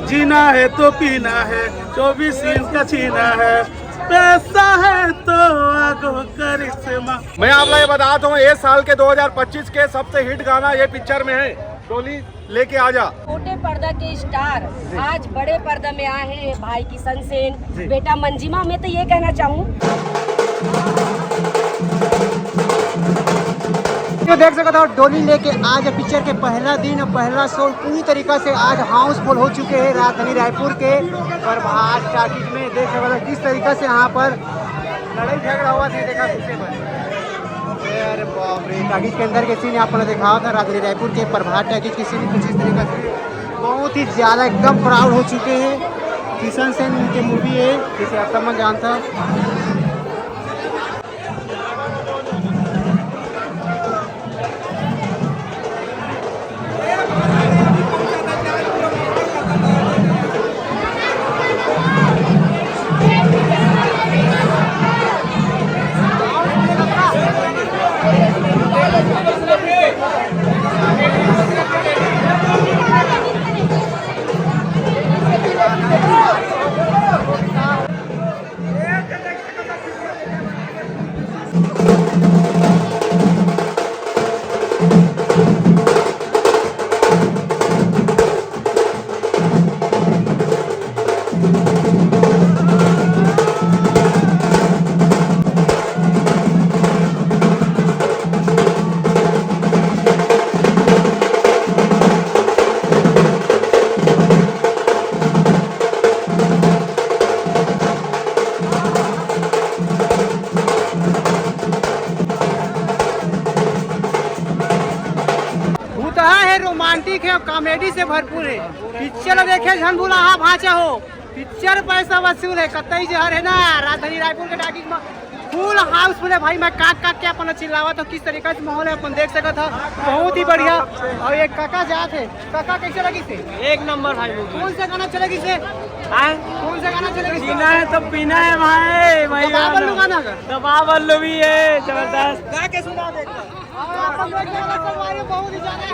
जीना है तो पीना है 24 इंच का छीना है पैसा है तो आगो करिश्मा। मैं आप लोग बताता हूँ इस साल के 2025 के सबसे हिट गाना ये पिक्चर में है, टोली लेके आजा। छोटे पर्दा के स्टार आज बड़े पर्दा में आए हैं, भाई किशन सेन, बेटा मंजिमा। मैं तो ये कहना चाहूँ तो देख सकते हो डोली लेके आज पिक्चर के पहला दिन पहला शो पूरी तरीका से आज हाउसफुल हो चुके हैं राजधानी रायपुर के प्रभात टाकीज में। देख सकते हो किस तरीका से यहाँ पर लड़ाई झगड़ा हुआ था, देखा पीछे पर। अरे बाप रे, टाकीज के अंदर के सीन यहाँ पर देखा था राजधानी रायपुर के प्रभात टाकीज के सीन कुछ इस तरीका से बहुत ही ज़्यादा एकदम प्राउड हो चुके हैं। किशन सेन की मूवी है जिसे अब मैं जानता हूँ। रोमांटिक है, कॉमेडी से भरपूर है। पिक्चर देखे झन भूला हाँ भाचा हो, पिक्चर पैसा वसूल है। कतई जहर है ना राजधानी रायपुर के टाकीज में फुल हाउसफुल है भाई। मैं काक के अपन चिल्लावा तो किस तरीके से माहौल है अपन देख सकता था, बहुत ही बढ़िया। और ये काका जात है, काका कैसे लगी से? एक नंबर भाई। कौन सा गाना चलेगी से? कौन सा गाना चलेगी? पीना है तो पीना है भाई। वही गाना दबा बल्लू भी है जबरदस्त। गा के सुना दे। बहुत ही ज्यादा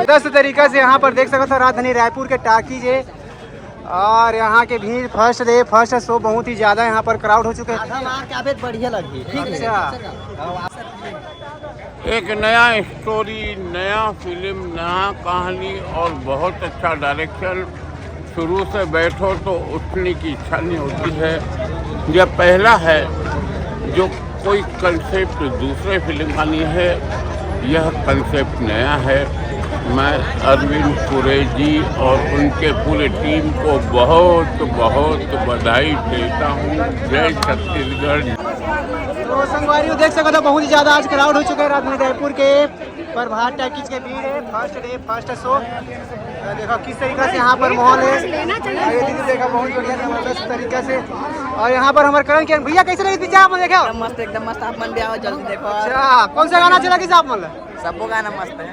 दस तरीका से यहाँ पर देख सकते हो राजधानी रायपुर के टाकीज है। और यहाँ के भीड़ फर्स्ट डे फर्स्ट शो बहुत ही ज्यादा यहाँ पर क्राउड हो चुके हैं। बढ़िया लगी। एक नया स्टोरी, नया फिल्म, नया कहानी और बहुत अच्छा डायरेक्शन। शुरू से बैठो तो उठने की इच्छा नहीं होती है। यह पहला है जो कोई कंसेप्ट दूसरे फिल्म का नहीं है, यह कंसेप्ट नया है। मैं अरविंद कुरेजी और उनके पूरे टीम को बहुत बहुत बधाई देता हूँ। जय छत्तीसगढ़। तो संगवारी देख सकते हो बहुत ही ज़्यादा आज क्राउड हो चुका है राजधानी रायपुर के प्रभात टाकीज के भीड़ है। फर्स्ट डे फर्स्ट शो देखो किस तरीके से यहाँ पर माहौल है। ये दीदी देखा बहुत बढ़िया जबरदस्त तरीके से। और यहाँ पर हमारे करण किरण भैया कैसे लगी पिक्चर आपने देखा? मस्त एकदम मस्त। आप मन भी आओ जल्दी देखो। अच्छा कौन सा गाना चला किस आप मन? सबको गाना मस्त है।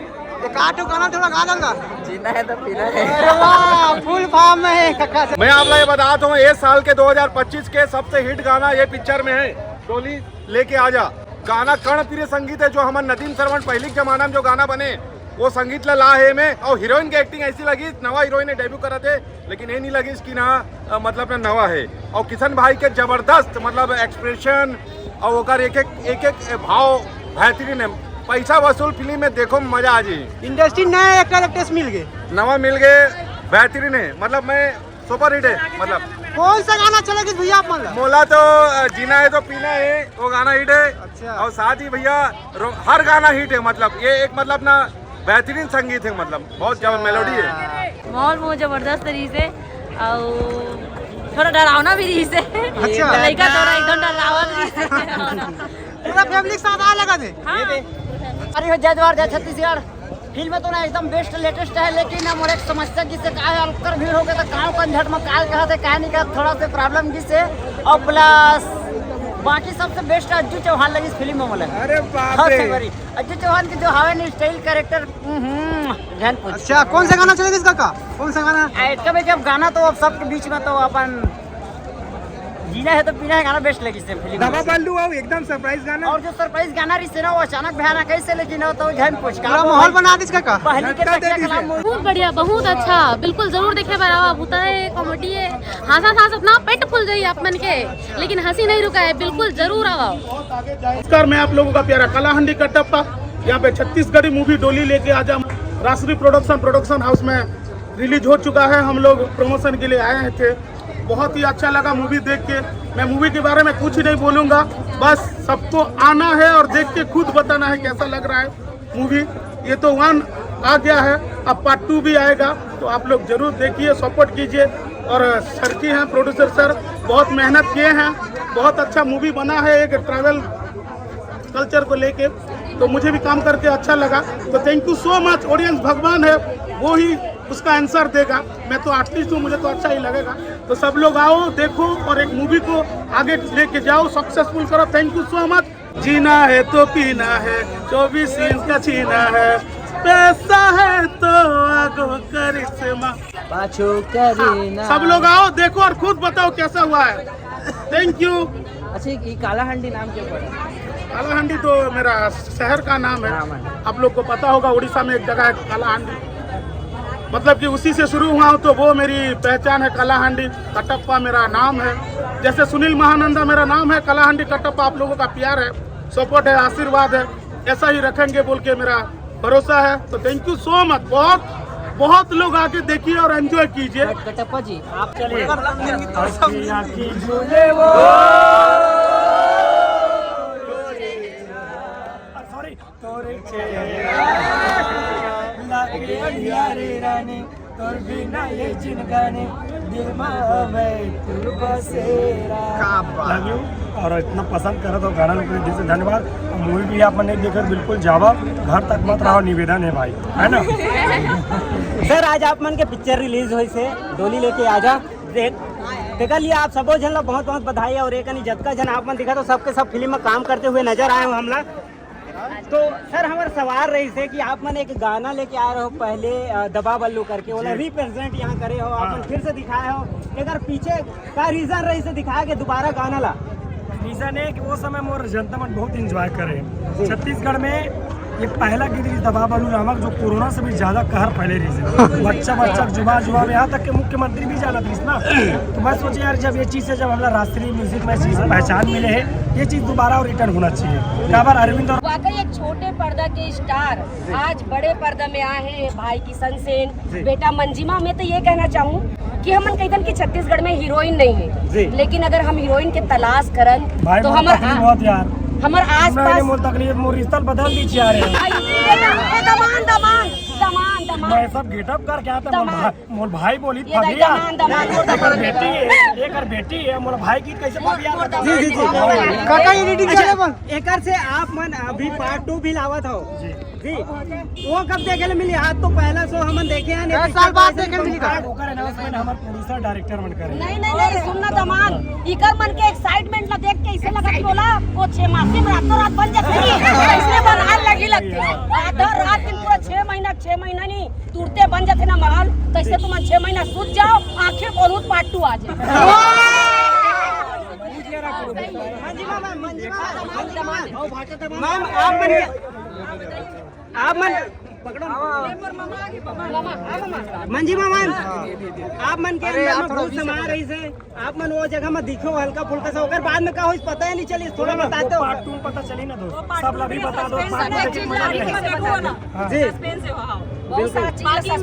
काटो गाना थोड़ा गा दूंगा। जीना है तो पीना है। फुल फॉर्म में है कक्का। मैं आप लोग बताता हूँ इस साल के 2025 के सबसे हिट गाना ये पिक्चर में है, टोली लेके आजा। गाना कर्णप्रिय संगीत है जो हमारे नदीम श्रवण पहले जमाना में जो गाना बने वो संगीत ला है में। और हीरोइन की एक्टिंग ऐसी लगी, नवा हीरोइन ने डेब्यू करा थे लेकिन ये नहीं लगी इसकी ना मतलब ना नवा है। और किशन भाई के जबरदस्त मतलब एक्सप्रेशन और वो एक एक भाव बेहतरीन है। पैसा वसूल फिल्म में देखो मजा आ जाए। इंडस्ट्री नए एक्टर्स मिल गए, नवा मिल गए, बेहतरीन है। मतलब मैं सुपर हिट है। मतलब कौन सा गाना चलेगी भैया आप मन? मोला तो जीना है तो पीना है वो गाना हिट है। अच्छा। और साथ ही भैया हर गाना हिट है। मतलब ये एक मतलब ना बेहतरीन संगीत है, मतलब बहुत जबर मेलोडी है। माहौल बहुत जबरदस्त रही से और थोड़ा डरावना भी रही से। अच्छा। लड़का थोड़ा एकदम डरावना पूरा फैमिली के साथ आ लगा थे। हाँ। अरे जजवार जय छत्तीसगढ़ फिल्म तो ना एकदम बेस्ट लेटेस्ट है। लेकिन हमारे एक समस्या जिससे का है अलकर भीड़ हो गया तो गाँव कंझट में काल कहा थे कहा नहीं कहा थोड़ा सा प्रॉब्लम जिससे। और प्लस बाकी सबसे बेस्ट अज्जू चौहान लगी इस फिल्म में। अरे बाप रे। अज्जू चौहान की जो हवा स्टाइल कैरेक्टर। अच्छा कौन सा गाना चलेगा इसका? कौन सा गाना? जब गाना तो अब सबके बीच में तो अपन जीना है तो पीना है गाना बेस्ट लगी से फिल्म दवा बल्लू आओ एकदम सरप्राइज गाना और जो सरप्राइज गाना रही से ना वो अचानक भयानक कैसे लेकिन हो तो ध्यान पूछ का माहौल बना दी इसका पहले के तक कलाम बहुत बढ़िया, बहुत अच्छा, बिल्कुल जरूर देखे बराबर होता है, कॉमेडी है, हंसा अपना पेट फूल गई आप मन के, लेकिन हंसी नहीं रुका है, बिल्कुल जरूर आओ। नमस्कार, मैं आप लोगों का प्यारा कालाहांडी कटप्पा, यहाँ पे छत्तीसगढ़ी मूवी डोली लेके आजा राष्ट्रीय प्रोडक्शन हाउस में रिलीज हो चुका है। हम लोग प्रमोशन के लिए आए थे, बहुत ही अच्छा लगा मूवी देख के। मैं मूवी के बारे में कुछ नहीं बोलूँगा, बस सबको आना है और देख के खुद बताना है कैसा लग रहा है मूवी। ये तो 1 आ गया है, अब पार्ट 2 भी आएगा, तो आप लोग जरूर देखिए, सपोर्ट कीजिए। और सर की हैं प्रोड्यूसर सर, बहुत मेहनत किए हैं, बहुत अच्छा मूवी बना है एक ट्रैवल कल्चर को लेके, तो मुझे भी काम करके अच्छा लगा। तो thank you so much. Audience भगवान है, वो ही उसका आंसर देगा। मैं तो आर्टिस्ट हूँ, मुझे तो अच्छा ही लगेगा। तो सब लोग आओ, देखो और एक मूवी को आगे लेके जाओ, सक्सेसफुल करो। Thank you so much. जीना है तो पीना है, 24 इंच का छीना है, पैसा है तो आगो करिश्मा। सब लोग आओ, देखो और खुद बताओ कैसा हुआ है। Thank you. अच्छा, ये कालाहांडी नाम क्यों पड़ा? कालाहांडी तो मेरा शहर का नाम है, आप लोग को पता होगा। उड़ीसा में एक जगह है कालाहांडी, मतलब कि उसी से शुरू हुआ हूँ, तो वो मेरी पहचान है। कालाहांडी कटप्पा मेरा नाम है, जैसे सुनील महानंदा मेरा नाम है। कालाहांडी कटप्पा आप लोगों का प्यार है, सपोर्ट है, आशीर्वाद है, ऐसा ही रखेंगे बोल के मेरा भरोसा है। तो थैंक यू सो मच। बहुत लोग आके देखिए और एंजॉय कीजिए। कटप्पा जी आप चलिए और इतना पसंद करे तो गाना लोग दिल से धन्यवाद। मूवी भी आप नहीं देखकर बिल्कुल जावा, घर तक मत रहो, निवेदन है भाई, है ना। सर आज आप मन के पिक्चर रिलीज हुई से डोली लेके आजा देखा लिया आप सबो जन ला बहुत बहुत बधाई। और एक जतका जन आप मन दिखा तो सबके सब फिल्म में काम करते हुए नजर आए हो हम लोग। तो सर हमारे सवाल रही से कि आप मन एक गाना लेके आ रहे हो पहले दबा बल्लू करके, वो रिप्रेजेंट यहाँ करे हो, आप मन फिर से दिखाए हो, एक पीछे का रीजन रही से दिखाया कि दोबारा गाना ला? रीजन है कि वो समय मोर जनता मन बहुत इंजॉय करे। छत्तीसगढ़ में ये पहला गीत दबा बल्लू नामक जो कोरोना से भी ज्यादा कहर पहले रही, बच्चा जुबा में, यहाँ तक के मुख्यमंत्री भी जाना थी ना। तो मैं सोचे यार जब ये चीज़ से जब हमारा राष्ट्रीय म्यूजिक में चीज़ पहचान मिले है, ये चीज़ दोबारा और रिटर्न होना चाहिए। काबर अरविंद और वाकई एक छोटे पर्दा के स्टार आज बड़े पर्दा में आए हैं। भाई किशन सेन, बेटा मंजिमा। मैं तो ये कहना चाहूँ कि हम कहीं की छत्तीसगढ़ में हीरोइन नहीं है, लेकिन अगर हम हीरोइन के तलाश करन तो हमारे आस पास तकलीफ मोर रिश्ता बदल दीजिए आ रहे हैं। मैं सब गेटअप करके आता, मोर भाई बोली फगिया एक बेटी है, मोर भाई गीत कैसे काका एडिटिंग एकर से आप मन अभी पार्ट 2 भी लावत हो जी, वो कब देखे ले मिली? आज तो पहला शो हम देखे हैं, 10 साल बाद देखे मिली का ओकर अनाउंसमेंट हमर प्रोड्यूसर डायरेक्टर मन करे। नहीं सुनना दमान इकर मन के एक्साइटमेंट ला देख के ऐसे लगा कि बोला वो 6 मासी में रातों रात बन जाती है, इसने बनाल लगी लगती है आधा रात दिन पूरा 6 महीना नहीं तुरते बन जाते ना महल। कैसे तुम 6 महीना सूझ जाओ, आखिर बहुत पार्ट 2 आ जाए। आप मन मंजिमा मान आप मन के अंदर में बहुत समा रही से, आप मन वो जगह में दिखो हल्का फुल्का सा होकर बाद में का हो पता ही नहीं चली, थोड़ा बताते हो। पार्ट 2 पता चली ना दोस्त, सब ला भी बता दो। जी बिल्कुल।